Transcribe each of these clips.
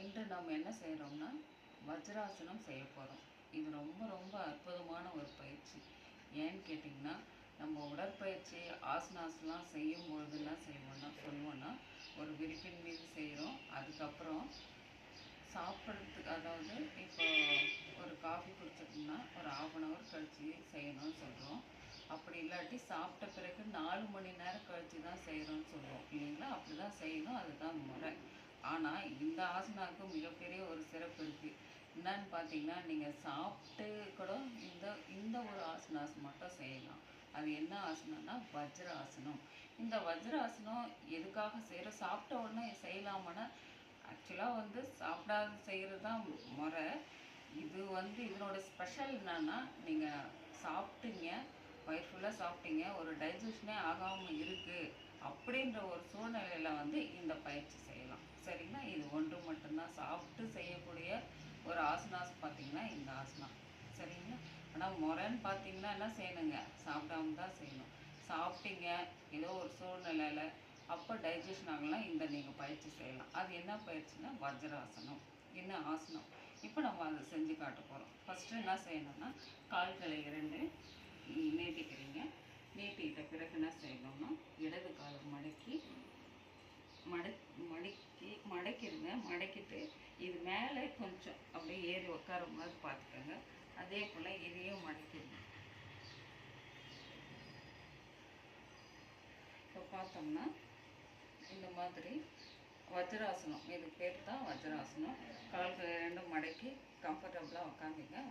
இன்று நாம் என்ன செய்கிறோம்னா வஜ்ராசனம் செய்ய போகிறோம். இது ரொம்ப ரொம்ப அற்புதமான ஒரு பயிற்சி. ஏன்னு கேட்டிங்கன்னா, நம்ம உடற்பயிற்சி ஆசனாஸ்லாம் செய்யும்பொழுது என்ன சொல்லுவோன்னா ஒரு விரிப்பின் மீது செய்கிறோம். அதுக்கப்புறம் சாப்பிட்றதுக்கு, அதாவது இப்போ ஒரு காஃபி குடிச்சிட்டோம்னா ஒரு 1/2 கழித்து செய்யணும்னு சொல்கிறோம். அப்படி இல்லாட்டி சாப்பிட்ட பிறகு 4 மணி நேரம் கழித்து தான் செய்கிறோன்னு சொல்லுவோம் இல்லைங்களா? அப்படி தான் செய்யணும், அதுதான் முறை. ஆனால் இந்த ஆசனாவுக்கு மிகப்பெரிய ஒரு சிறப்பு இருக்குது. என்னன்னு பார்த்தீங்கன்னா, நீங்கள் சாப்பிட்டு கூட இந்த இந்த ஒரு ஆசனாஸ் மட்டும் செய்யலாம். அது என்ன ஆசனம்னா வஜ்ர ஆசனம். இந்த வஜ்ர ஆசனம் எதுக்காக செய்கிறோம்? சாப்பிட்ட உடனே செய்யலாமான்னா, ஆக்சுவலாக சாப்பிடாத செய்கிறது தான் முறை. இது இதனோட ஸ்பெஷல் என்னன்னா, நீங்கள் சாப்பிட்டீங்க, வயிறு ஃபுல்லாக சாப்பிட்டீங்க, ஒரு டைஜஷனே ஆகாமல் இருக்குது அப்படின்ற ஒரு சூழ்நிலையில் இந்த பயிற்சி செய்யலாம். சரிங்களா? இது ஒன்று மட்டும்தான் சாப்பிட்டு செய்யக்கூடிய ஒரு ஆசனாஸ் பார்த்தீங்கன்னா இந்த ஆசனா. சரிங்களா? ஆனால் முறைன்னு பார்த்தீங்கன்னா என்ன செய்யணுங்க? சாப்பிடாம தான் செய்யணும். சாப்பிட்டீங்க ஏதோ ஒரு சூழ்நிலையில் அப்போ டைஜஷன் ஆகலாம், நீங்கள் பயிற்சி செய்யலாம். அது என்ன பயிற்சினா வஜ்ராசனம். என்ன ஆசனம்? இப்போ நம்ம அதை செஞ்சு காட்ட போகிறோம். ஃபஸ்ட்டு என்ன செய்யணும்னா, கால்களை 2 நீட்டிக்கிறீங்க. நீட்டிக்கிட்ட பிறகு என்ன செய்யணும்னா, இடது காலை மடக்கிடுங்க. மடக்கிட்டு இது மேலே கொஞ்சம் அப்படியே ஏறி உட்கார மாதிரி பார்த்துக்கோங்க. அதே போல் இதையும் மடக்கிடுங்க. இப்போ பார்த்தோம்னா இந்த மாதிரி வஜ்ராசனம், இது பேர் தான் வஜ்ராசனம். கால்கள் 2 மடக்கி கம்ஃபர்டபுளாக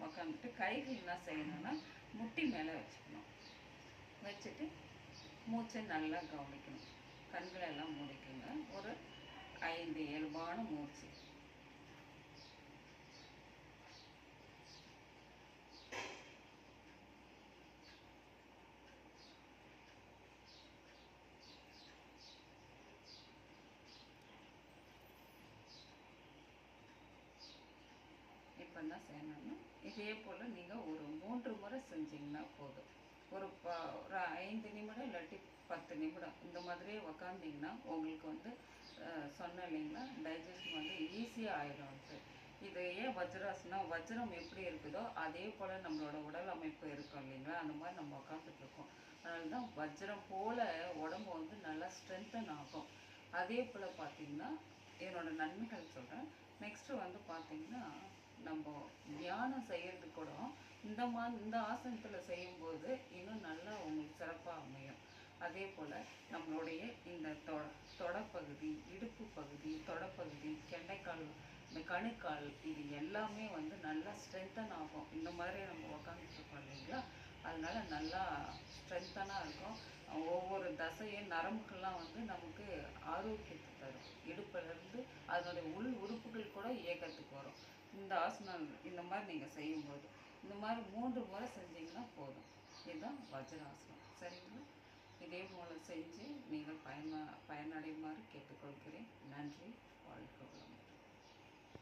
உக்காந்துட்டு கைகள் என்ன செய்யணும்னா முட்டி மேலே வச்சுக்கணும். வச்சுட்டு மூச்சை நல்லா கவனிக்கணும். கண்களை எல்லாம் மூடிக்கோங்க. ஒரு 5 இயல்பான மூச்சு. இப்போ என்ன செய்யணும்னா, இதே போல் நீங்கள் ஒரு 3 முறை செஞ்சிங்கன்னா போதும். ஒரு 5 நிமிடம் இல்லாட்டி 10 நிமிடம் இந்த மாதிரியே உக்காந்திங்கன்னா உங்களுக்கு சொன்னேன் இல்லைங்களா, டைஜஷன் ஈஸியாக ஆகிடும். இது ஏன் வஜ்ராசனம்? வஜ்ரம் எப்படி இருக்குதோ அதே போல் நம்மளோட உடல் அமைப்பு இருக்கும் இல்லைங்களா, அந்த மாதிரி நம்ம உக்காந்துட்ருக்கோம். அதனால தான் வஜ்ரம் போல் உடம்பு நல்லா ஸ்ட்ரென்தன் ஆகும். அதே போல் பார்த்திங்கன்னா என்னோடய நன்மைகள் சொல்கிறேன். நெக்ஸ்ட்டு பார்த்திங்கன்னா, நம்ம தியானம் செய்கிறது கூட இந்த ஆசனத்தில் செய்யும்போது இன்னும் நல்லா உங்களுக்கு சிறப்பாக அமையும். அதே போல் நம்மளுடைய இந்த தொடப்பகுதி, இடுப்பு பகுதி, தொடப்பகுதி, கெண்டைக்கால், இந்த கணுக்கால், இது எல்லாமே நல்லா ஸ்ட்ரென்தன் ஆகும். இந்த மாதிரி நம்ம உக்காந்துட்ருக்கோம் இல்லைங்களா, அதனால நல்லா ஸ்ட்ரென்த்தனாக இருக்கும். ஒவ்வொரு தசையும் நரம்புகள்லாம் நமக்கு ஆரோக்கியத்தை தரும். இடுப்பிலிருந்து அதனுடைய உள் உறுப்புகள் கூட இயக்கத்துக்கு வரும் இந்த ஆசனம். இந்த மாதிரி நீங்கள் செய்யும்போது இந்த மாதிரி 3 முறை செஞ்சீங்கன்னா போதும். இதுதான் வஜ்ராசனம். சரிங்களா? இதே போல் செஞ்சு நீங்கள் பயனடையுமாறு கேட்டுக்கொள்கிறேன். நன்றி. வாழ்க வளமுடன்.